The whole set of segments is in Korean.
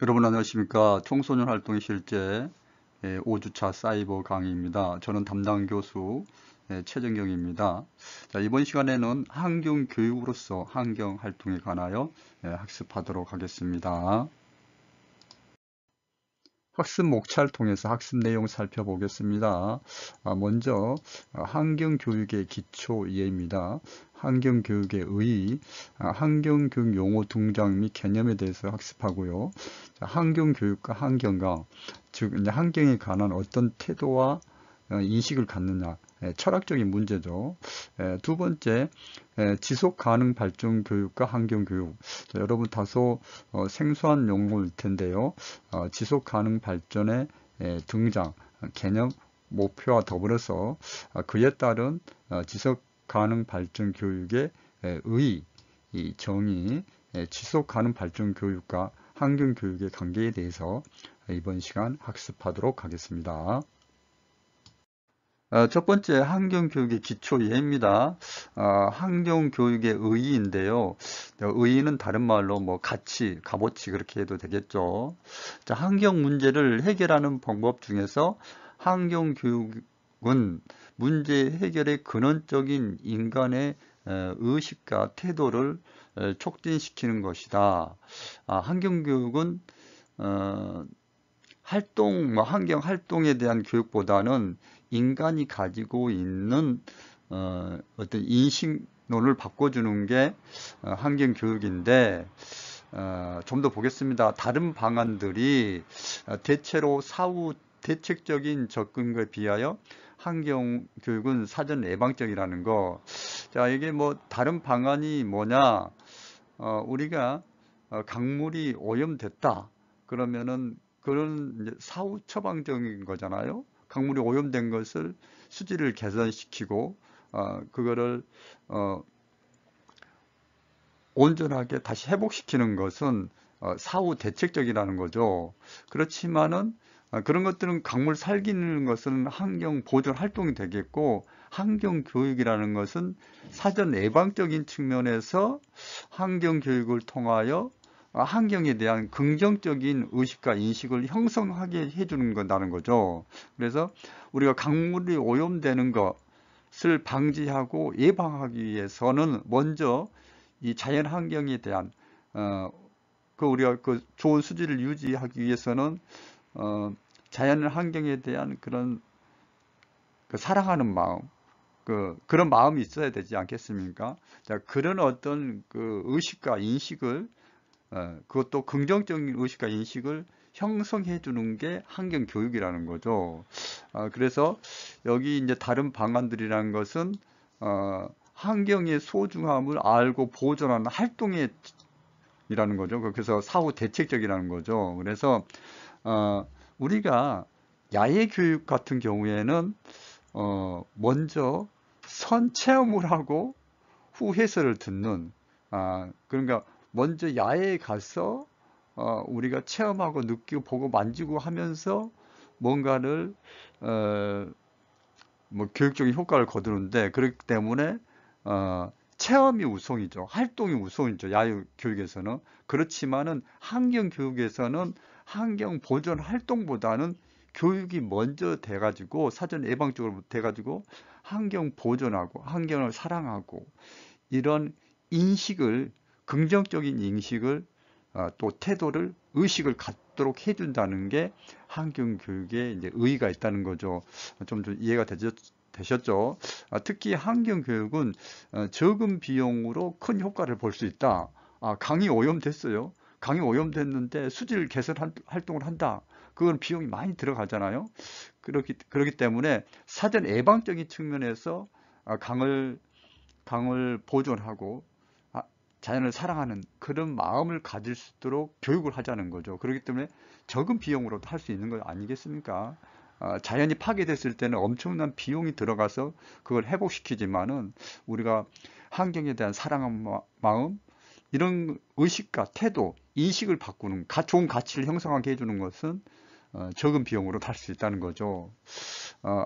여러분 안녕하십니까. 청소년 활동의 실제 5주차 사이버 강의입니다. 저는 담당 교수 최정경입니다. 자, 이번 시간에는 환경 교육으로서 환경 활동에 관하여 학습하도록 하겠습니다. 학습 목차를 통해서 학습 내용 살펴보겠습니다. 먼저 환경교육의 기초 이해입니다. 환경교육의 의의, 환경교육 용어 등장 및 개념에 대해서 학습하고요. 환경교육과 환경과, 즉 이제 환경에 관한 어떤 태도와 인식을 갖느냐, 철학적인 문제죠. 두 번째, 지속 가능 발전 교육과 환경 교육. 여러분 다소 생소한 용어일 텐데요. 지속 가능 발전의 등장, 개념, 목표와 더불어서 그에 따른 지속 가능 발전 교육의 의의, 이 정의, 지속 가능 발전 교육과 환경 교육의 관계에 대해서 이번 시간 학습하도록 하겠습니다. 첫 번째 환경교육의 기초 이해입니다. 환경교육의 의의인데요. 의의는 다른 말로 뭐 가치, 값어치 그렇게 해도 되겠죠. 자, 환경 문제를 해결하는 방법 중에서 환경교육은 문제 해결의 근원적인 인간의 의식과 태도를 촉진시키는 것이다. 환경교육은 환경 활동에 대한 교육보다는 인간이 가지고 있는 어떤 인식론을 바꿔주는 게 환경 교육인데, 좀 더 보겠습니다. 다른 방안들이 대체로 사후 대책적인 접근에 비하여 환경 교육은 사전 예방적이라는 거. 자, 이게 뭐 다른 방안이 뭐냐? 우리가 강물이 오염됐다. 그러면은 그런 이제 사후 처방적인 거잖아요. 강물이 오염된 것을 수질을 개선시키고 그거를 어, 온전하게 다시 회복시키는 것은 사후 대책적이라는 거죠. 그렇지만은 그런 것들은 강물 살기는 것은 환경 보존 활동이 되겠고, 환경 교육이라는 것은 사전 예방적인 측면에서 환경 교육을 통하여 환경에 대한 긍정적인 의식과 인식을 형성하게 해주는 거라는 거죠. 그래서 우리가 강물이 오염되는 것을 방지하고 예방하기 위해서는 먼저 이 자연 환경에 대한 우리가 그 좋은 수질을 유지하기 위해서는 자연 환경에 대한 그런 그 사랑하는 마음, 그런 마음이 있어야 되지 않겠습니까? 자, 그런 어떤 그 의식과 인식을 그것도 긍정적인 의식과 인식을 형성해 주는 게 환경 교육이라는 거죠. 그래서 여기 이제 다른 방안들이라는 것은 환경의 소중함을 알고 보존하는 활동에 이라는 거죠. 그래서 사후 대책적이라는 거죠. 그래서 우리가 야외 교육 같은 경우에는 먼저 선 체험을 하고 후 해설을 듣는, 그러니까 먼저 야외에 가서 우리가 체험하고 느끼고 보고 만지고 하면서 뭔가를 뭐 교육적인 효과를 거두는데, 그렇기 때문에 체험이 우선이죠. 활동이 우선이죠. 야외 교육에서는. 그렇지만은 환경 교육에서는 환경 보존 활동보다는 교육이 먼저 돼가지고 사전 예방적으로 돼가지고 환경 보존하고 환경을 사랑하고 이런 인식을, 긍정적인 인식을, 또 태도를, 의식을 갖도록 해준다는 게 환경 교육에 이제 의의가 있다는 거죠. 좀 이해가 되셨죠? 특히 환경 교육은 적은 비용으로 큰 효과를 볼 수 있다. 강이 오염됐어요. 강이 오염됐는데 수질 개선 활동을 한다. 그건 비용이 많이 들어가잖아요. 그렇기 때문에 사전 예방적인 측면에서 강을 보존하고 자연을 사랑하는 그런 마음을 가질 수 있도록 교육을 하자는 거죠. 그렇기 때문에 적은 비용으로도 할 수 있는 거 아니겠습니까? 자연이 파괴됐을 때는 엄청난 비용이 들어가서 그걸 회복시키지만은 우리가 환경에 대한 사랑한 마음, 이런 의식과 태도, 인식을 바꾸는 좋은 가치를 형성하게 해주는 것은 적은 비용으로 할 수 있다는 거죠.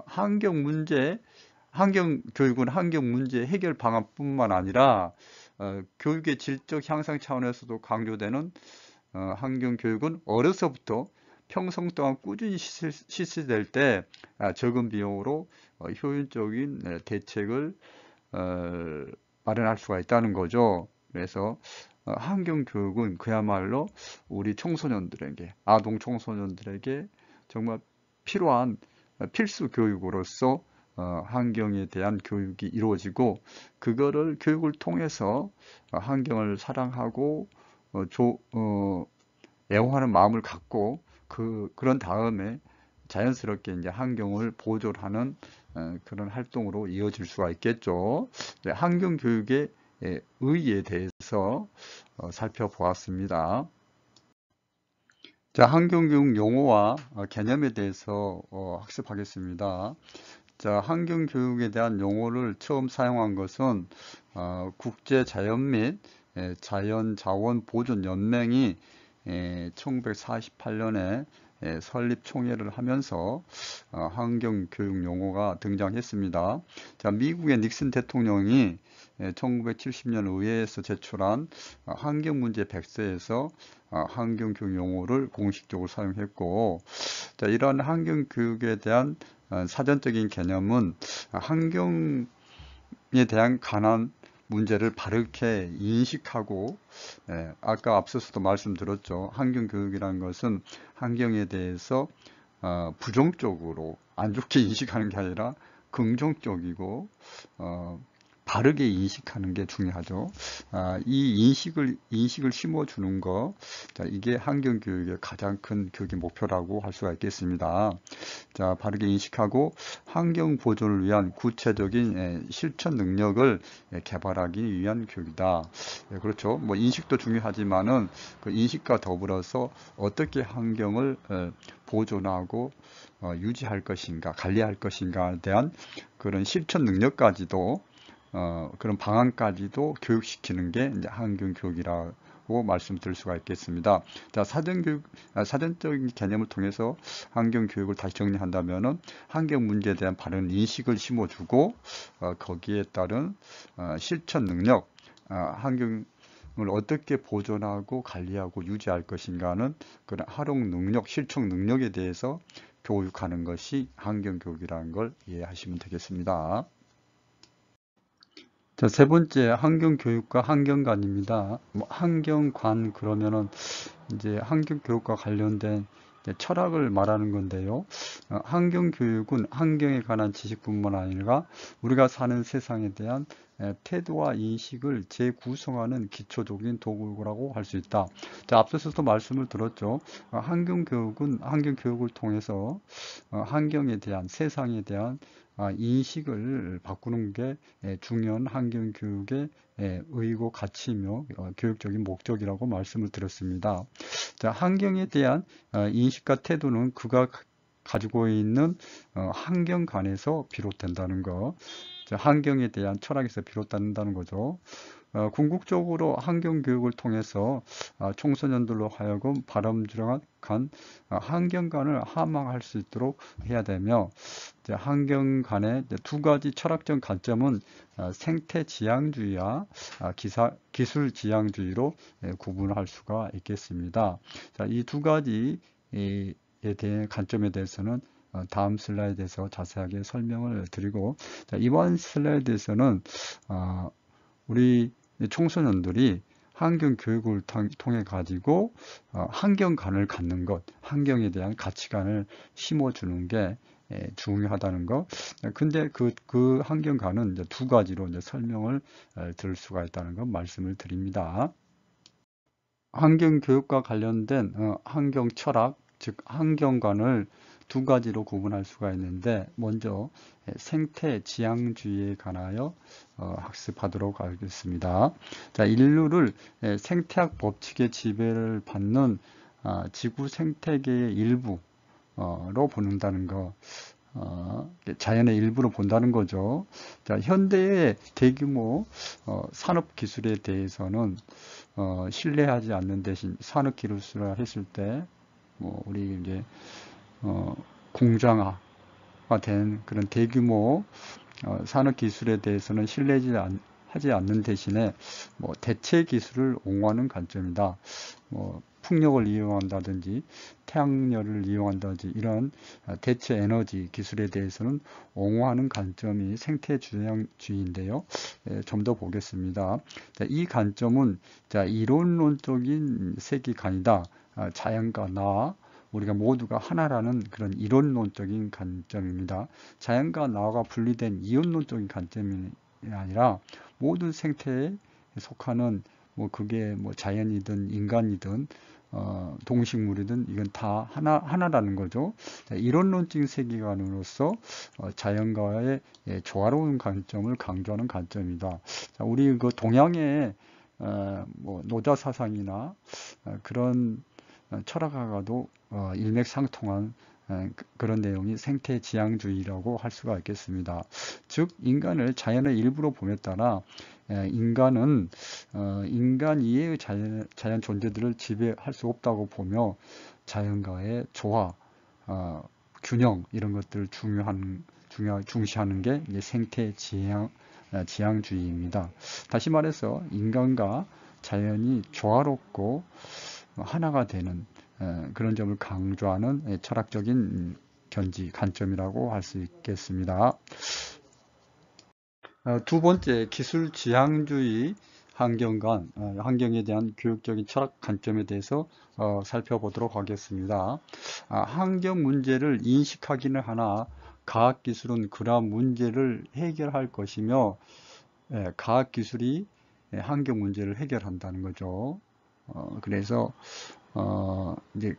환경 문제, 환경 교육은 환경 문제 해결 방안뿐만 아니라 교육의 질적 향상 차원에서도 강조되는 환경교육은 어려서부터 평생 동안 꾸준히 실시될 때 적은 비용으로 효율적인 대책을 마련할 수가 있다는 거죠. 그래서 환경교육은 그야말로 우리 청소년들에게, 아동 청소년들에게 정말 필요한 필수 교육으로서 환경에 대한 교육이 이루어지고, 그거를 교육을 통해서 환경을 사랑하고 애호하는 마음을 갖고 그런 다음에 자연스럽게 이제 환경을 보존하는 그런 활동으로 이어질 수가 있겠죠. 네, 환경 교육의 의의에 대해서 살펴보았습니다. 자, 환경교육 용어와 개념에 대해서 학습하겠습니다. 자, 환경교육에 대한 용어를 처음 사용한 것은 국제자연 및 자연자원보존연맹이 1948년에 설립 총회를 하면서 환경교육 용어가 등장했습니다. 자, 미국의 닉슨 대통령이 1970년 의회에서 제출한 환경문제 100세에서 환경교육 용어를 공식적으로 사용했고, 자, 이러한 환경교육에 대한 사전적인 개념은 환경에 대한 관한 문제를 바르게 인식하고, 아까 앞서서도 말씀드렸죠. 환경교육이라는 것은 환경에 대해서 부정적으로 안 좋게 인식하는 게 아니라 긍정적이고 바르게 인식하는 게 중요하죠. 이 인식을 심어주는 거, 자, 이게 환경교육의 가장 큰 교육의 목표라고 할 수가 있겠습니다. 자, 바르게 인식하고 환경 보존을 위한 구체적인 실천 능력을 개발하기 위한 교육이다. 그렇죠. 뭐 인식도 중요하지만은 그 인식과 더불어서 어떻게 환경을 보존하고 유지할 것인가, 관리할 것인가에 대한 그런 실천 능력까지도 그런 방안까지도 교육시키는 게 이제 환경교육이라고 말씀드릴 수가 있겠습니다. 자, 사전적인 개념을 통해서 환경교육을 다시 정리한다면은 환경 문제에 대한 바른 인식을 심어주고 거기에 따른 실천 능력, 환경을 어떻게 보존하고 관리하고 유지할 것인가는 그런 활용 능력, 실천 능력에 대해서 교육하는 것이 환경교육이라는 걸 이해하시면 되겠습니다. 자, 세 번째, 환경교육과 환경관입니다. 뭐 환경관 그러면은 이제 환경교육과 관련된 철학을 말하는 건데요. 환경교육은 환경에 관한 지식뿐만 아니라 우리가 사는 세상에 대한 태도와 인식을 재구성하는 기초적인 도구라고 할 수 있다. 자, 앞서서도 말씀을 들었죠. 환경교육은 환경교육을 통해서 환경에 대한, 세상에 대한 인식을 바꾸는 게 중요한 환경교육의 의의고 가치이며 교육적인 목적이라고 말씀을 드렸습니다. 자, 환경에 대한 인식과 태도는 그가 가지고 있는 환경관에서 비롯된다는 거, 자, 환경에 대한 철학에서 비롯된다는 거죠. 궁극적으로 환경교육을 통해서 청소년들로 하여금 바람직한 환경관을 함양할 수 있도록 해야 되며, 환경관의 두 가지 철학적 관점은 생태지향주의와 기술지향주의로 구분할 수가 있겠습니다. 자, 이 두 가지에 대한 관점에 대해서는 다음 슬라이드에서 자세하게 설명을 드리고, 자, 이번 슬라이드에서는 우리 청소년들이 환경 교육을 통해 가지고 환경관을 갖는 것, 환경에 대한 가치관을 심어주는 게 중요하다는 것. 근데 그 환경관은 이제 두 가지로 이제 설명을 들을 수가 있다는 것 말씀을 드립니다. 환경 교육과 관련된 환경 철학, 즉 환경관을 두 가지로 구분할 수가 있는데, 먼저 생태 지향주의에 관하여 학습하도록 하겠습니다. 자, 인류를 생태학 법칙의 지배를 받는 지구 생태계의 일부로 보는다는 거, 자연의 일부로 본다는 거죠. 자, 현대의 대규모 산업 기술에 대해서는 신뢰하지 않는 대신 산업 기술을 했을 때 뭐 우리 이제 공장화가 된 그런 대규모 산업 기술에 대해서는 하지 않는 대신에 뭐 대체 기술을 옹호하는 관점이다. 뭐 풍력을 이용한다든지 태양열을 이용한다든지 이런 대체 에너지 기술에 대해서는 옹호하는 관점이 생태지향주의인데요. 좀 더 보겠습니다. 자, 이 관점은 자, 이론론적인 세계관이다. 자연과 나 우리가 모두가 하나라는 그런 이론론적인 관점입니다. 자연과 나가 분리된 이론론적인 관점이 아니라 모든 생태에 속하는 뭐 그게 뭐 자연이든 인간이든 동식물이든 이건 다 하나라는 거죠. 자, 이론론적인 세계관으로서 자연과의 조화로운 관점을 강조하는 관점이다. 자, 우리 그 동양의 뭐 노자 사상이나 그런 철학가도 일맥상통한 그런 내용이 생태지향주의라고 할 수가 있겠습니다. 즉 인간을 자연의 일부로 봄에 따라 인간은 인간 이외의 자연 존재들을 지배할 수 없다고 보며 자연과의 조화, 균형 이런 것들을 중시하는 게 생태지향주의입니다. 다시 말해서 인간과 자연이 조화롭고 하나가 되는 그런 점을 강조하는 철학적인 관점이라고 할 수 있겠습니다. 두 번째, 기술지향주의 환경에 대한 교육적인 철학 관점에 대해서 살펴보도록 하겠습니다. 환경 문제를 인식하기는 하나 과학기술은 그러한 문제를 해결할 것이며 과학기술이 환경 문제를 해결한다는 거죠. 그래서 이제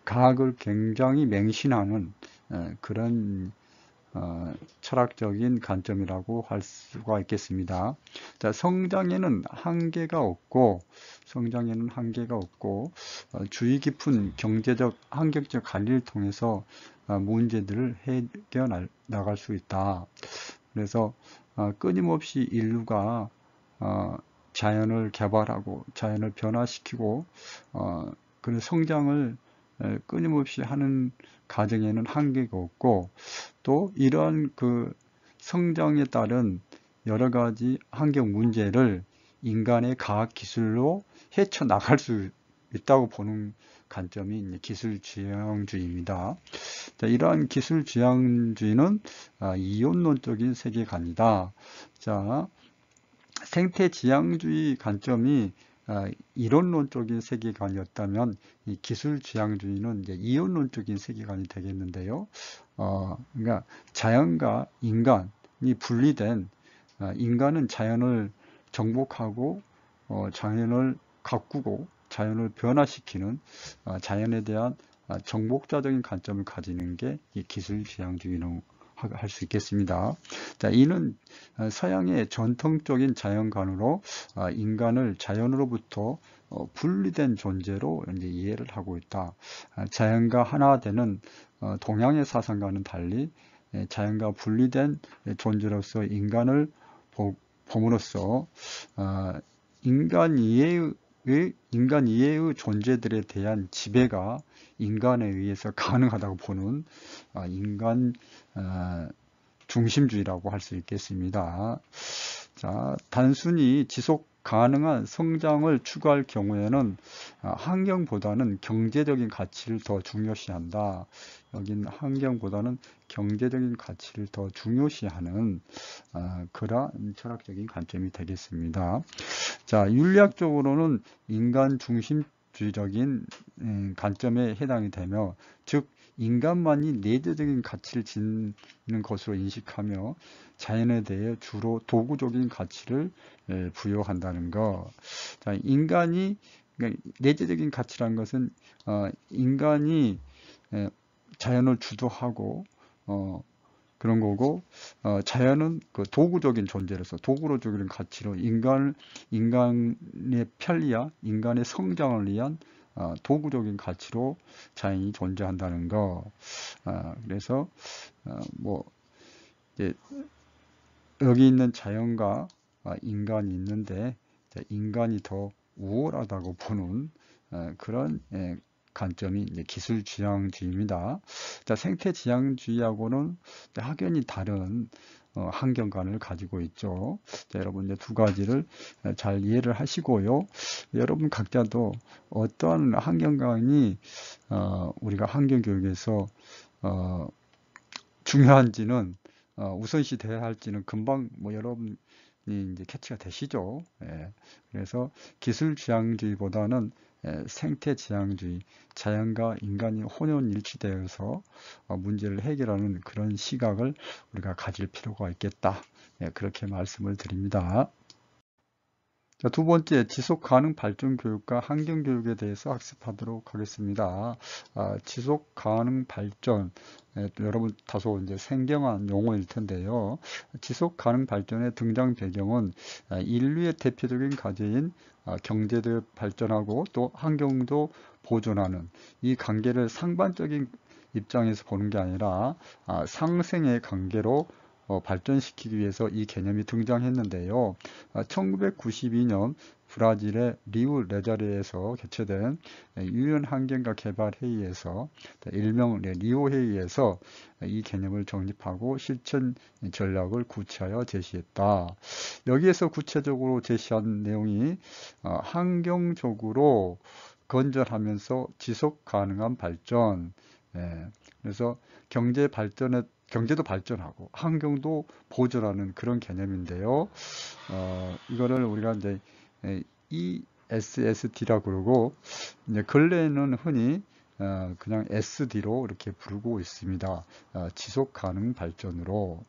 과학을 굉장히 맹신하는 그런 철학적인 관점이라고 할 수가 있겠습니다. 자, 성장에는 한계가 없고 주의 깊은 경제적, 환경적 관리를 통해서 문제들을 해결 나갈 수 있다. 그래서 끊임없이 인류가 자연을 개발하고 자연을 변화시키고 그런 성장을 끊임없이 하는 과정에는 한계가 없고 또 이러한 그 성장에 따른 여러 가지 환경 문제를 인간의 과학 기술로 헤쳐나갈 수 있다고 보는 관점이 기술지향주의입니다. 자, 이러한 기술지향주의는 이론론적인 세계관이다. 자, 생태지향주의 관점이 이론론적인 세계관이었다면 이 기술지향주의는 이제 이론론적인 세계관이 되겠는데요. 그러니까 자연과 인간이 분리된 인간은 자연을 정복하고 자연을 가꾸고 자연을 변화시키는 자연에 대한 정복자적인 관점을 가지는 게 이 기술지향주의로 할 수 있겠습니다. 자, 이는 서양의 전통적인 자연관으로 인간을 자연으로부터 분리된 존재로 이제 이해를 하고 있다. 자연과 하나 되는 동양의 사상과는 달리 자연과 분리된 존재로서 인간을 봄으로써 인간 이외의 존재들에 대한 지배가 인간에 의해서 가능하다고 보는 인간 중심주의라고 할 수 있겠습니다. 자, 단순히 지속 가능한 성장을 추구할 경우에는 환경보다는 경제적인 가치를 더 중요시한다. 여긴 환경보다는 경제적인 가치를 더 중요시하는 그러한 철학적인 관점이 되겠습니다. 자, 윤리학적으로는 인간 중심주의적인 관점에 해당이 되며, 즉 인간만이 내재적인 가치를 지니는 것으로 인식하며 자연에 대해 주로 도구적인 가치를 부여한다는 것. 자, 인간이 그러니까 내재적인 가치라는 것은 인간이 자연을 주도하고 그런 거고 자연은 그 도구적인 존재로서 도구로 주는 가치로 인간의 편리와 인간의 성장을 위한 도구적인 가치로 자연이 존재한다는 거. 그래서 뭐 이제 여기 있는 자연과 인간이 있는데 인간이 더 우월하다고 보는 그런 관점이 이제 기술지향주의입니다. 자, 생태지향주의하고는 확연히 다른 환경관을 가지고 있죠. 자, 여러분 이제 두 가지를 잘 이해를 하시고요. 여러분 각자도 어떠한 환경관이 우리가 환경교육에서 중요한지는 우선시 돼야 할지는 금방 뭐 여러분이 이제 캐치가 되시죠. 예. 그래서 기술지향주의보다는 생태지향주의, 자연과 인간이 혼연일치되어서 문제를 해결하는 그런 시각을 우리가 가질 필요가 있겠다. 예, 그렇게 말씀을 드립니다. 자, 두 번째, 지속가능 발전 교육과 환경 교육에 대해서 학습하도록 하겠습니다. 지속가능 발전, 여러분 다소 이제 생경한 용어일 텐데요. 지속가능 발전의 등장 배경은 인류의 대표적인 과제인 경제도 발전하고 또 환경도 보존하는 이 관계를 상반적인 입장에서 보는 게 아니라 상생의 관계로 발전시키기 위해서 이 개념이 등장했는데요. 1992년 브라질의 리우 레자르에서 개최된 유엔 환경과 개발 회의에서 일명 리오 회의에서 이 개념을 정립하고 실천 전략을 구체하여 제시했다. 여기에서 구체적으로 제시한 내용이 환경적으로 건전하면서 지속 가능한 발전, 그래서 경제도 발전하고 환경도 보존하는 그런 개념인데요. 이거를 우리가 이제 ESSD라고 그러고 이제 근래에는 흔히 그냥 SD로 이렇게 부르고 있습니다. 지속 가능 발전으로.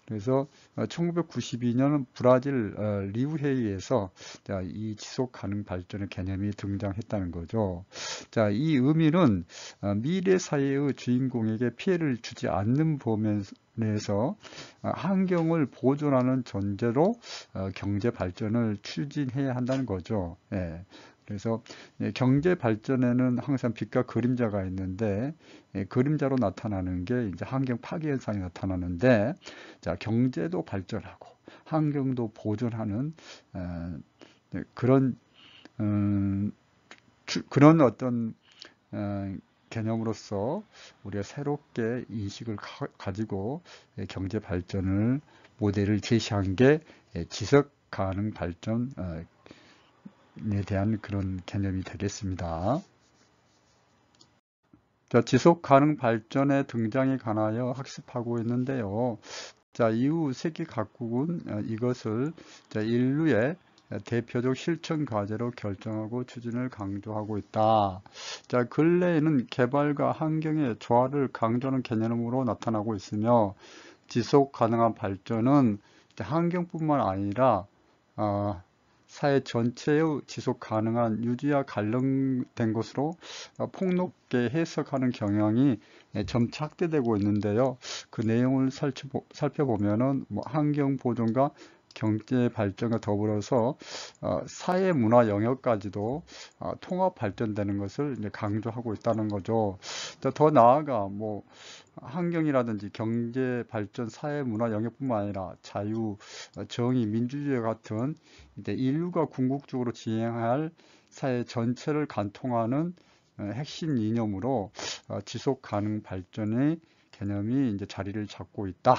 그래서 1992년 브라질 리우 회의에서 이 지속 가능 발전의 개념이 등장했다는 거죠. 자, 이 의미는 미래 사회의 주인공에게 피해를 주지 않는 범위 내에서 환경을 보존하는 전제로 경제 발전을 추진해야 한다는 거죠. 예. 그래서 경제 발전에는 항상 빛과 그림자가 있는데 그림자로 나타나는 게 이제 환경 파괴 현상이 나타나는데, 자, 경제도 발전하고 환경도 보존하는 그런 그런 어떤 개념으로서 우리가 새롭게 인식을 가지고 경제 발전을 모델을 제시한 게 지속 가능 발전에 대한 그런 개념이 되겠습니다. 자, 지속 가능 발전의 등장에 관하여 학습하고 있는데요. 자, 이후 세계 각국은 이것을 인류의 대표적 실천 과제로 결정하고 추진을 강조하고 있다. 자, 근래에는 개발과 환경의 조화를 강조하는 개념으로 나타나고 있으며, 지속 가능한 발전은 환경뿐만 아니라 사회 전체의 지속 가능한 유지와 관련된 것으로 폭넓게 해석하는 경향이 점차 확대되고 있는데요. 그 내용을 살펴보면은 환경 보존과 경제 발전과 더불어서 사회 문화 영역까지도 통합 발전되는 것을 이제 강조하고 있다는 거죠. 더 나아가 뭐 환경이라든지 경제 발전, 사회 문화 영역뿐만 아니라 자유, 정의, 민주주의 같은 이제 인류가 궁극적으로 지향할 사회 전체를 관통하는 핵심 이념으로 지속 가능 발전의 개념이 이제 자리를 잡고 있다.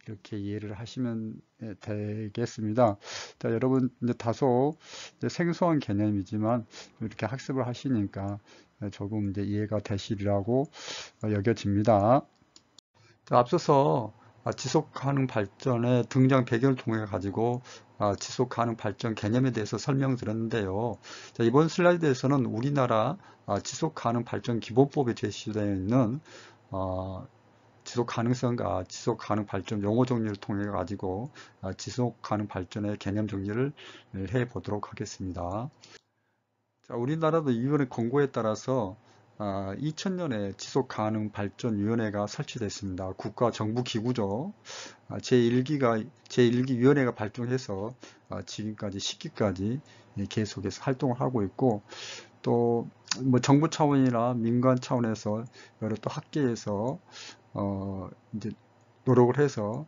이렇게 이해를 하시면 되겠습니다. 자, 여러분 이제 다소 이제 생소한 개념이지만 이렇게 학습을 하시니까 조금 이제 이해가 되시리라고 여겨집니다. 자, 앞서서 지속 가능 발전의 등장 배경을 통해 가지고 지속 가능 발전 개념에 대해서 설명드렸는데요. 자, 이번 슬라이드에서는 우리나라 지속 가능 발전 기본법에 제시되어 있는 지속 가능성과 지속 가능 발전 용어 정리를 통해 가지고 지속 가능 발전의 개념 정리를 해 보도록 하겠습니다. 자, 우리나라도 이번에 권고에 따라서 2000년에 지속 가능 발전 위원회가 설치됐습니다. 국가 정부 기구죠. 제1기 위원회가 발족해서 지금까지 10기까지 계속해서 활동을 하고 있고, 또 뭐 정부 차원이나 민간 차원에서 여러 또 학계에서 이제 노력을 해서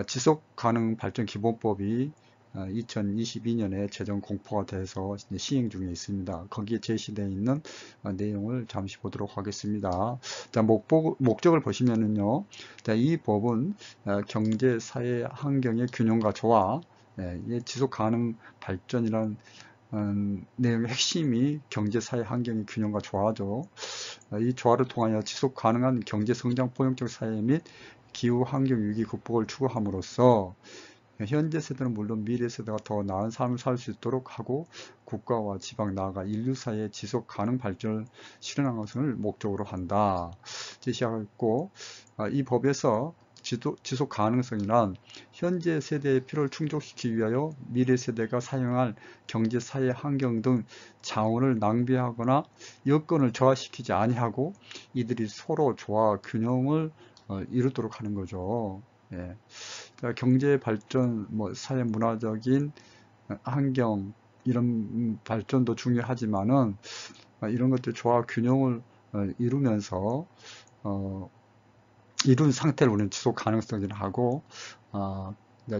지속 가능 발전 기본법이 2022년에 최종 공포가 돼서 시행 중에 있습니다. 거기에 제시되어 있는 내용을 잠시 보도록 하겠습니다. 자, 목적을 보시면은요, 자, 이 법은 경제, 사회, 환경의 균형과 조화, 지속 가능 발전이란 내용의 핵심이 경제, 사회, 환경의 균형과 조화죠. 이 조화를 통하여 지속 가능한 경제 성장, 포용적 사회 및 기후 환경 위기 극복을 추구함으로써 현재 세대는 물론 미래 세대가 더 나은 삶을 살 수 있도록 하고 국가와 지방 나아가 인류 사회의 지속 가능 발전을 실현하는 것을 목적으로 한다 제시하고, 이 법에서 지속 가능성이란 현재 세대의 필요를 충족시키기 위하여 미래 세대가 사용할 경제, 사회, 환경 등 자원을 낭비하거나 여건을 저하시키지 아니하고 이들이 서로 조화, 균형을 이루도록 하는 거죠. 예. 경제 발전, 사회 문화적인 환경 이런 발전도 중요하지만은 이런 것들 조화 균형을 이루면서 이룬 상태를 우리는 지속 가능성이라 하고,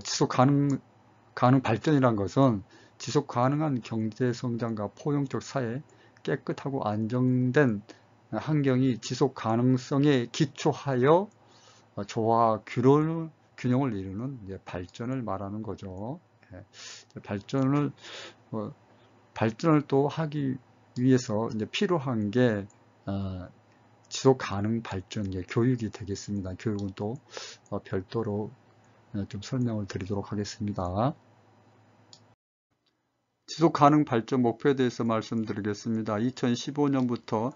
지속 가능 발전이란 것은 지속 가능한 경제 성장과 포용적 사회, 깨끗하고 안정된 환경이 지속 가능성에 기초하여 조화 균형을 이루는 발전을 말하는 거죠. 발전을 또 하기 위해서 필요한 게 지속 가능 발전, 교육이 되겠습니다. 교육은 또 별도로 좀 설명을 드리도록 하겠습니다. 지속 가능 발전 목표에 대해서 말씀드리겠습니다. 2015년부터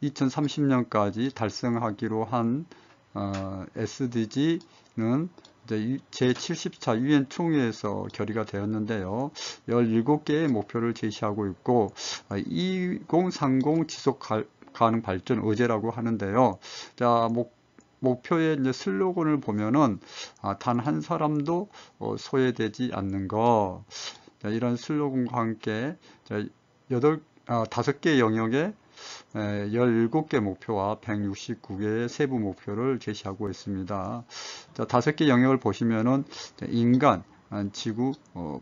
2030년까지 달성하기로 한 SDG는 제74 유엔 총회에서 결의가 되었는데요. 17개의 목표를 제시하고 있고 2030 지속 가능 발전 의제라고 하는데요. 자, 목표의 이제 슬로건을 보면은 단 한 사람도 소외되지 않는 것. 자, 이런 슬로건과 함께 5개 영역에 17개 목표와 169개의 세부 목표를 제시하고 있습니다. 자, 5개 영역을 보시면은 인간, 지구,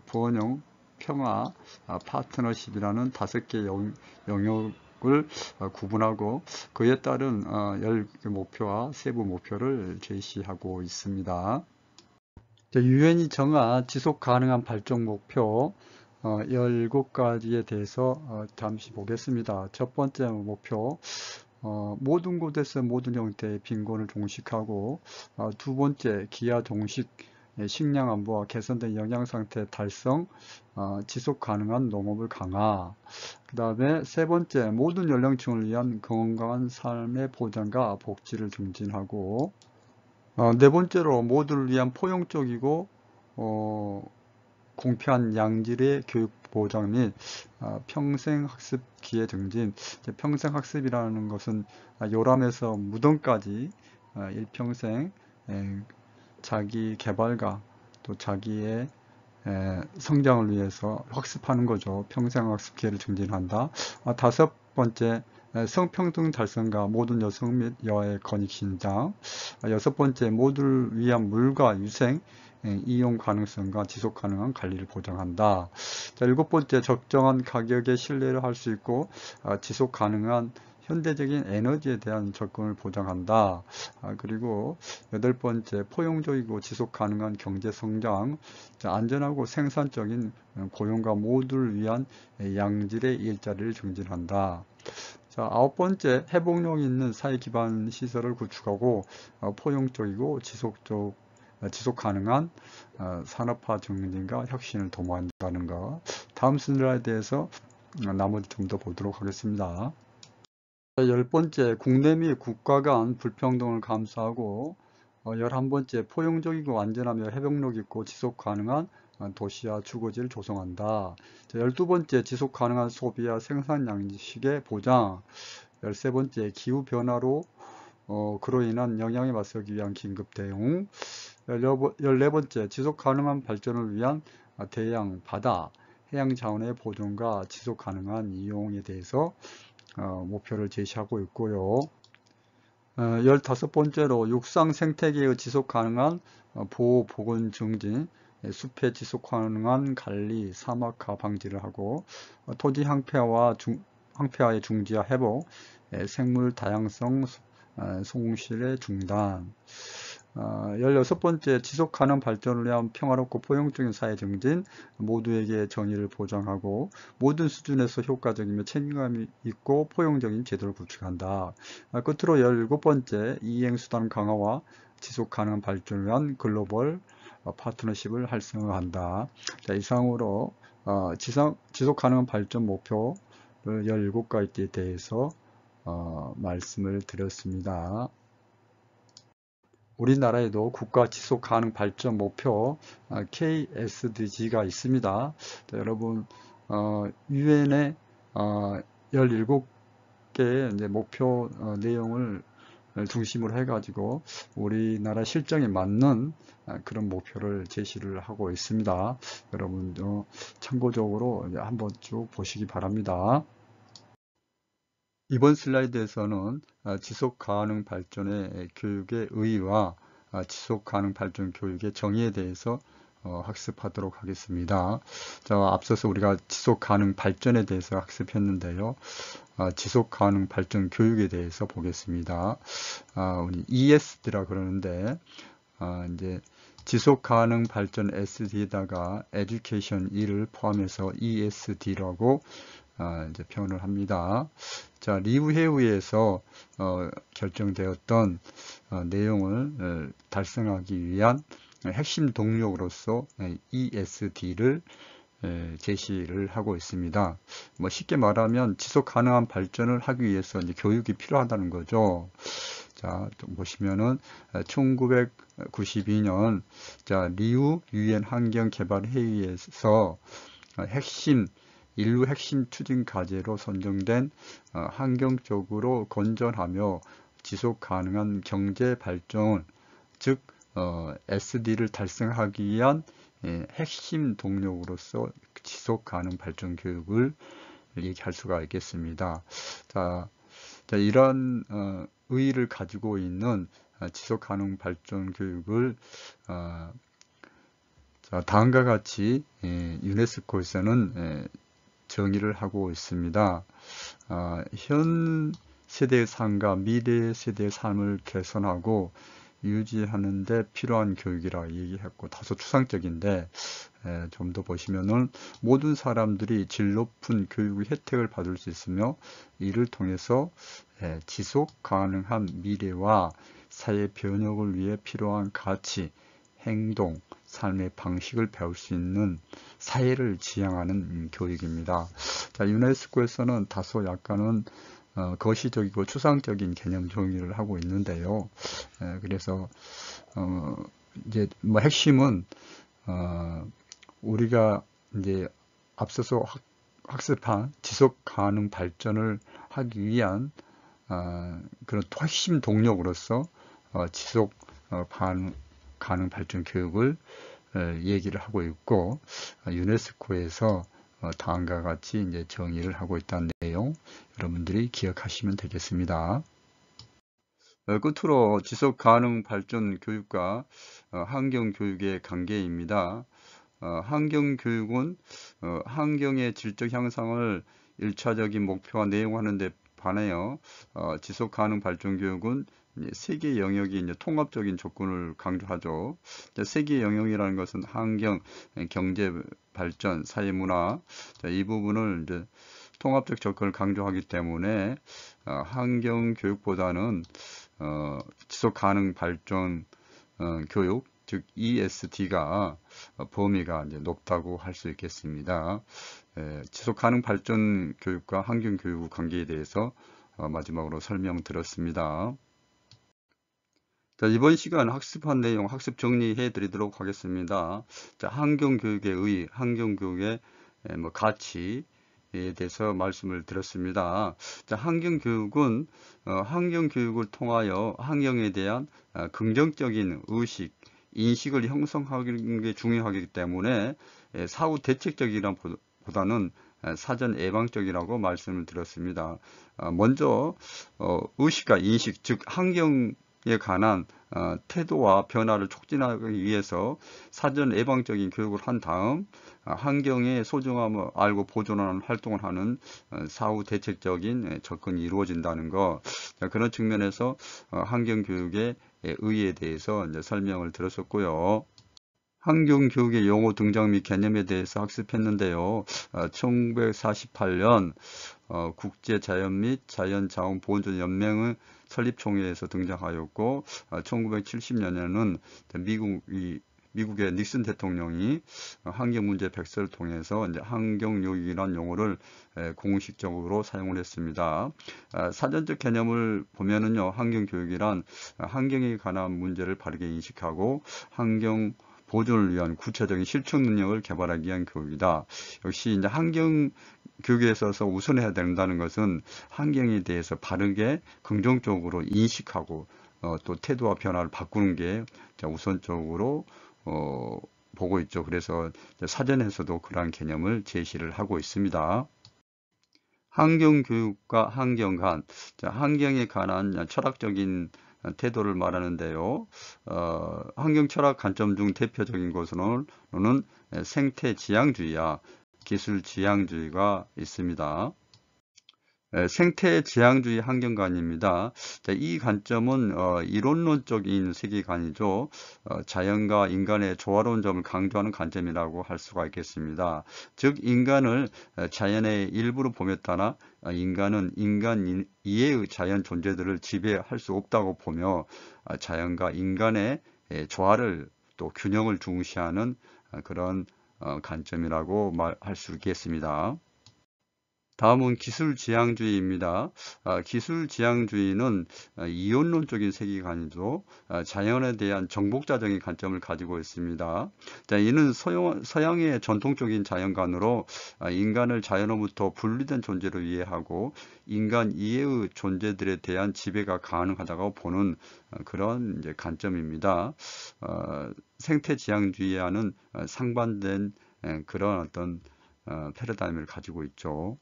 번영, 평화, 파트너십이라는 5개 영역을 구분하고 그에 따른 10개 목표와 세부 목표를 제시하고 있습니다. 유엔이 정한 지속 가능한 발전 목표 17가지에 대해서 잠시 보겠습니다. 첫 번째 목표, 모든 곳에서 모든 형태의 빈곤을 종식하고, 두 번째, 기아 종식 식량 안보와 개선된 영양 상태 달성, 지속 가능한 농업을 강화. 그 다음에 세 번째, 모든 연령층을 위한 건강한 삶의 보장과 복지를 증진하고, 네 번째로 모두를 위한 포용적이고 공평한 양질의 교육 보장 및 평생학습 기회 증진. 평생학습이라는 것은 요람에서 무덤까지 일평생 자기 개발과 또 자기의 성장을 위해서 학습하는 거죠. 평생학습 기회를 증진한다. 다섯 번째, 성평등 달성과 모든 여성 및 여아의 권익 신장. 여섯 번째, 모두를 위한 물과 위생, 이용 가능성과 지속 가능한 관리를 보장한다. 자, 일곱 번째, 적정한 가격에 신뢰를 할 수 있고 지속 가능한 현대적인 에너지에 대한 접근을 보장한다. 그리고 여덟 번째, 포용적이고 지속 가능한 경제 성장, 안전하고 생산적인 고용과 모두를 위한 양질의 일자리를 증진한다. 자, 아홉 번째, 회복력 있는 사회 기반 시설을 구축하고 포용적이고 지속 가능한 산업화 증진과 혁신을 도모한다는 것. 다음 슬라이드에 대해서 나머지 좀 더 보도록 하겠습니다. 열 번째, 국내 및 국가 간 불평등을 감수하고 11번째, 포용적이고 안전하며 회복력 있고 지속 가능한 도시와 주거지를 조성한다. 12번째, 지속 가능한 소비와 생산 양식의 보장. 13번째, 기후변화로 그로 인한 영향에 맞서기 위한 긴급 대응. 14번째, 지속 가능한 발전을 위한 대양, 바다, 해양 자원의 보존과 지속 가능한 이용에 대해서 목표를 제시하고 있고요. 15번째로 육상 생태계의 지속 가능한 보호, 복원, 증진, 숲의 지속 가능한 관리, 사막화 방지를 하고 토지 황폐화의 중지와 회복, 생물 다양성 손실의 중단. 16번째, 지속 가능 발전을 위한 평화롭고 포용적인 사회 정진, 모두에게 정의를 보장하고 모든 수준에서 효과적이며 책임감 있고 포용적인 제도를 구축한다. 끝으로 17번째, 이행수단 강화와 지속 가능 발전을 위한 글로벌 파트너십을 활성화한다. 자, 이상으로 지속 가능 발전 목표를 17가지에 대해서 말씀을 드렸습니다. 우리나라에도 국가 지속 가능 발전 목표 KSDG가 있습니다. 자, 여러분 유엔의 17개의 목표 내용을 중심으로 해가지고 우리나라 실정에 맞는 그런 목표를 제시를 하고 있습니다. 여러분도 참고적으로 한번 쭉 보시기 바랍니다. 이번 슬라이드에서는 지속 가능 발전의 교육의 의의와 지속 가능 발전 교육의 정의에 대해서 학습하도록 하겠습니다. 자, 앞서서 우리가 지속 가능 발전에 대해서 학습했는데요. 지속 가능 발전 교육에 대해서 보겠습니다. 우리 ESD라 그러는데, 이제 지속 가능 발전 SD에다가 Education E를 포함해서 ESD라고 이제 표현을 합니다. 자, 리우헤이에서 결정되었던 내용을 달성하기 위한 핵심 동력으로서 ESD를 제시를 하고 있습니다. 뭐 쉽게 말하면 지속 가능한 발전을 하기 위해서 이제 교육이 필요하다는 거죠. 자, 보시면은 1992년 자, 리우 유엔 환경 개발 회의에서 인류 핵심 추진 과제로 선정된 환경적으로 건전하며 지속 가능한 경제 발전, 즉 SD를 달성하기 위한 핵심 동력으로서 지속 가능 발전 교육을 얘기할 수가 있겠습니다. 자, 이런 의의를 가지고 있는 지속 가능 발전 교육을 다음과 같이 유네스코에서는 정의를 하고 있습니다. 현 세대의 삶과 미래 세대의 삶을 개선하고 유지하는 데 필요한 교육이라 얘기했고 다소 추상적인데 좀 더 보시면은 모든 사람들이 질 높은 교육의 혜택을 받을 수 있으며 이를 통해서 지속 가능한 미래와 사회 변혁을 위해 필요한 가치, 행동, 삶의 방식을 배울 수 있는 사회를 지향하는 교육입니다. 자, 유네스코에서는 다소 약간은 거시적이고 추상적인 개념 정의를 하고 있는데요. 그래서 이제 뭐 핵심은 우리가 이제 앞서서 학습한 지속 가능 발전을 하기 위한 그런 핵심 동력으로서 지속 가능 발전 교육을 얘기를 하고 있고 유네스코에서 다음과 같이 이제 정의를 하고 있다는 내용 여러분들이 기억하시면 되겠습니다. 끝으로 지속 가능 발전 교육과 환경 교육의 관계입니다. 환경 교육은 환경의 질적 향상을 1차적인 목표와 내용하는 데 반하여 지속 가능 발전 교육은 세 개의 영역이 이제 통합적인 조건을 강조하죠. 세 개의 영역이라는 것은 환경, 경제 발전, 사회 문화 이 부분을 이제 통합적 접근을 강조하기 때문에 환경 교육보다는 지속 가능 발전 교육, 즉 ESD가 범위가 이제 높다고 할 수 있겠습니다. 지속 가능 발전 교육과 환경 교육 관계에 대해서 마지막으로 설명드렸습니다. 자, 이번 시간 학습한 내용 학습 정리해 드리도록 하겠습니다. 자, 환경교육의 의의, 환경교육의 가치에 대해서 말씀을 드렸습니다. 자, 환경교육은 환경교육을 통하여 환경에 대한 긍정적인 의식, 인식을 형성하는 게 중요하기 때문에 사후 대책적이라보다는 사전 예방적이라고 말씀을 드렸습니다. 먼저 의식과 인식, 즉 환경에 관한 태도와 변화를 촉진하기 위해서 사전 예방적인 교육을 한 다음 환경의 소중함을 알고 보존하는 활동을 하는 사후 대책적인 접근이 이루어진다는 것, 그런 측면에서 환경교육의 의의에 대해서 이제 설명을 들었었고요. 환경교육의 용어 등장 및 개념에 대해서 학습했는데요. 1948년 국제자연 및 자연자원보존연맹의 설립총회에서 등장하였고, 1970년에는 미국의 닉슨 대통령이 환경문제 백서를 통해서 이제 환경교육이라는 용어를 공식적으로 사용을 했습니다. 사전적 개념을 보면은요, 환경교육이란 환경에 관한 문제를 바르게 인식하고 환경 보존을 위한 구체적인 실천 능력을 개발하기 위한 교육이다. 역시 이제 환경 교육에 있어서 우선해야 된다는 것은 환경에 대해서 바르게 긍정적으로 인식하고 또 태도와 변화를 바꾸는 게 우선적으로 보고 있죠. 그래서 사전에서도 그러한 개념을 제시를 하고 있습니다. 환경교육과 환경관, 환경에 관한 철학적인 태도를 말하는데요. 환경철학 관점 중 대표적인 것으로는 생태지향주의와 기술지향주의가 있습니다. 생태지향주의 환경관입니다. 이 관점은 이론론적인 세계관이죠. 자연과 인간의 조화로운 점을 강조하는 관점이라고 할 수가 있겠습니다. 즉 인간을 자연의 일부로 보며 따라 인간은 인간 이외의 자연 존재들을 지배할 수 없다고 보며 자연과 인간의 조화를 또 균형을 중시하는 그런 관점이라고 말할 수 있겠습니다. 다음은 기술지향주의입니다. 기술지향주의는 이론론적인 세계관이죠. 자연에 대한 정복자적인 관점을 가지고 있습니다. 이는 서양의 전통적인 자연관으로 인간을 자연으로부터 분리된 존재로 이해하고 인간 이외의 존재들에 대한 지배가 가능하다고 보는 그런 이제 관점입니다. 생태지향주의와는 상반된 그런 어떤 패러다임을 가지고 있죠.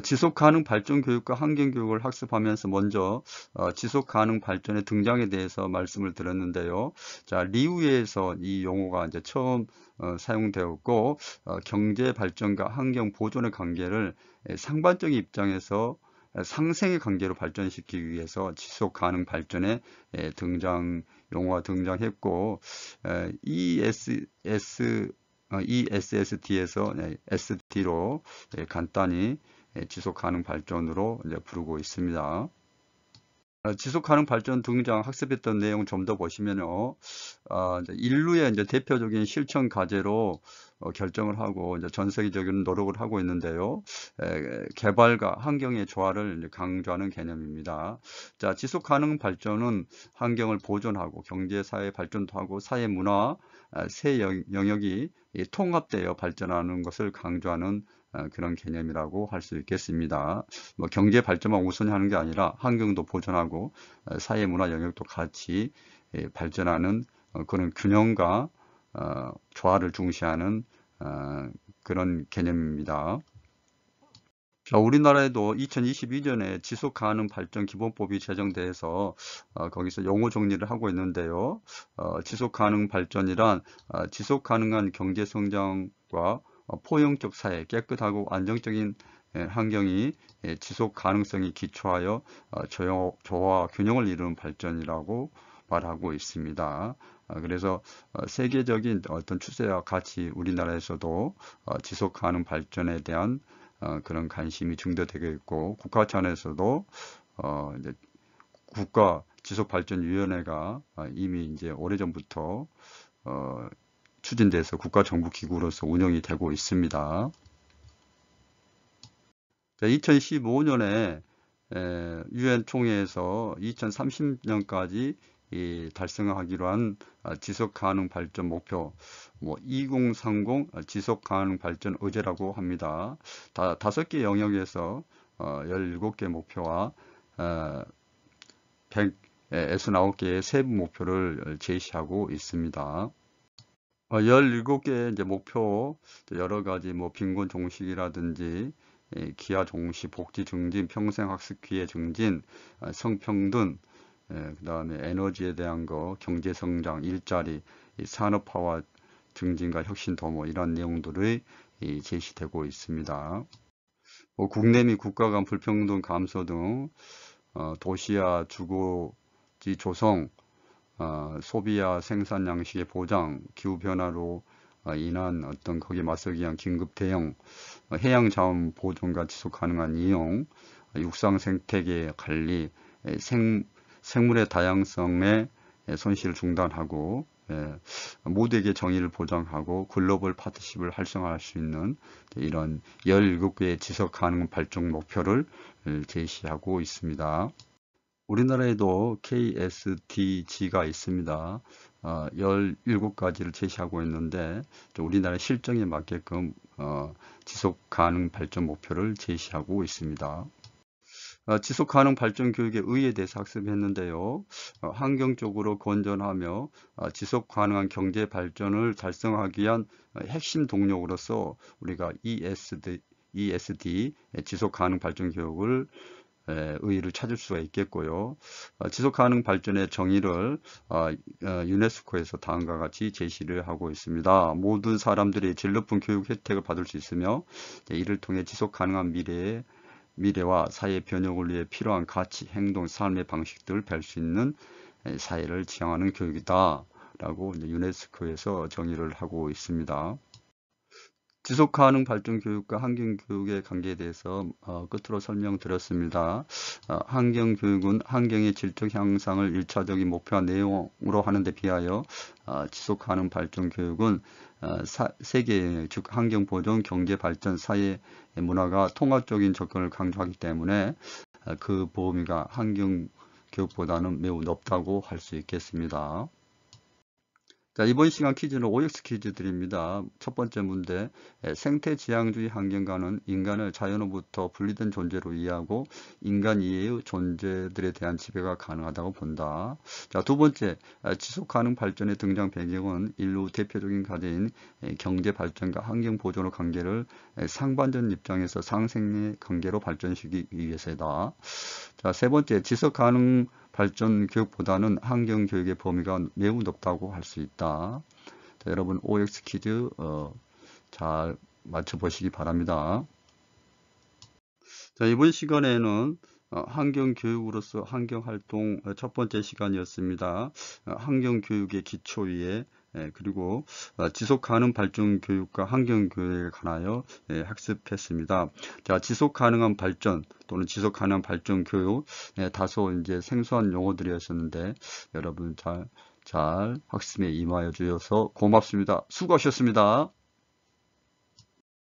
지속가능 발전 교육과 환경교육을 학습하면서 먼저 지속가능 발전의 등장에 대해서 말씀을 드렸는데요. 자, 리우에서 이 용어가 이제 처음 사용되었고, 경제 발전과 환경 보존의 관계를 상반적인 입장에서 상생의 관계로 발전시키기 위해서 지속가능 발전의 용어가 등장했고, ESSD에서 SD로 간단히 지속 가능 발전으로 이제 부르고 있습니다. 지속 가능 발전 등장 학습했던 내용 좀 더 보시면요. 이제 인류의 이제 대표적인 실천 과제로 결정을 하고 이제 전 세계적인 노력을 하고 있는데요. 개발과 환경의 조화를 이제 강조하는 개념입니다. 자, 지속 가능 발전은 환경을 보존하고 경제 사회 발전도 하고 사회 문화 세 영역이 통합되어 발전하는 것을 강조하는 그런 개념이라고 할 수 있겠습니다. 뭐 경제 발전만 우선히 하는 게 아니라 환경도 보존하고 사회 문화 영역도 같이 발전하는 그런 균형과 조화를 중시하는 그런 개념입니다. 자, 우리나라에도 2022년에 지속가능 발전 기본법이 제정돼서 거기서 용어 정리를 하고 있는데요. 지속가능 발전이란 지속가능한 경제성장과 포용적 사회, 깨끗하고 안정적인 환경이 지속 가능성이 기초하여 조화 균형을 이루는 발전이라고 말하고 있습니다. 그래서 세계적인 어떤 추세와 같이 우리나라에서도 지속 가능 발전에 대한 그런 관심이 증대되고 있고 국가 차원에서도 이제 국가 지속발전위원회가 이미 이제 오래전부터 추진돼서 국가정부기구로서 운영이 되고 있습니다. 2015년에 유엔 총회에서 2030년까지 달성하기로 한 지속가능 발전 목표, 2030 지속가능 발전 의제라고 합니다. 5개 영역에서 17개 목표와 169개의 세부 목표를 제시하고 있습니다. 17개의 이제 목표, 여러 가지 빈곤 종식이라든지 기아 종식, 복지 증진, 평생 학습 기회 증진, 성평등, 그 다음에 에너지에 대한 거, 경제성장, 일자리, 이 산업화와 증진과 혁신 도모 이런 내용들이 제시되고 있습니다. 뭐 국내 및 국가 간 불평등 감소 등 도시와 주거지 조성, 소비와 생산 양식의 보장, 기후 변화로 인한 어떤 거기에 맞서기 위한 긴급 대응, 해양 자원 보존과 지속 가능한 이용, 육상 생태계 관리, 생물의 다양성의 손실을 중단하고 모두에게 정의를 보장하고 글로벌 파트너십을 활성화할 수 있는 이런 17개의 지속 가능 발전 목표를 제시하고 있습니다. 우리나라에도 KSDG가 있습니다. 17가지를 제시하고 있는데 우리나라 실정에 맞게끔 지속 가능 발전 목표를 제시하고 있습니다. 지속 가능 발전 교육의 의의에 대해서 학습했는데요. 환경적으로 건전하며 지속 가능한 경제 발전을 달성하기 위한 핵심 동력으로서 우리가 ESD 지속 가능 발전 교육을 의의를 찾을 수가 있겠고요. 지속 가능 발전의 정의를 유네스코에서 다음과 같이 제시를 하고 있습니다. 모든 사람들이 질 높은 교육 혜택을 받을 수 있으며 이를 통해 지속 가능한 미래와 사회 변혁을 위해 필요한 가치, 행동, 삶의 방식들을 배울 수 있는 사회를 지향하는 교육이다 라고 유네스코에서 정의를 하고 있습니다. 지속가능 발전 교육과 환경교육의 관계에 대해서 끝으로 설명드렸습니다. 환경교육은 환경의 질적 향상을 1차적인 목표와 내용으로 하는 데 비하여 지속가능 발전 교육은 세계, 즉 환경보존, 경제발전, 사회, 문화가 통합적인 접근을 강조하기 때문에 그 범위가 환경교육보다는 매우 높다고 할 수 있겠습니다. 자, 이번 시간 퀴즈는 OX 퀴즈 드립니다. 첫 번째 문제, 생태지향주의 환경가는 인간을 자연으로부터 분리된 존재로 이해하고 인간 이외의 존재들에 대한 지배가 가능하다고 본다. 자, 두 번째, 지속가능 발전의 등장 배경은 인류 대표적인 과제인 경제발전과 환경보존의 관계를 상반된 입장에서 상생의 관계로 발전시키기 위해서다. 자, 세 번째, 지속가능 발전 교육보다는 환경 교육의 범위가 매우 높다고 할 수 있다. 자, 여러분 OX 퀴즈 잘 맞춰보시기 바랍니다. 자, 이번 시간에는 환경교육으로서 환경활동 첫 번째 시간이었습니다. 환경교육의 기초 위에 그리고 지속가능 발전 교육과 환경교육에 관하여 학습했습니다. 자, 지속가능한 발전 또는 지속가능한 발전 교육 다소 이제 생소한 용어들이었는데 여러분 잘 학습에 임하여 주셔서 고맙습니다. 수고하셨습니다.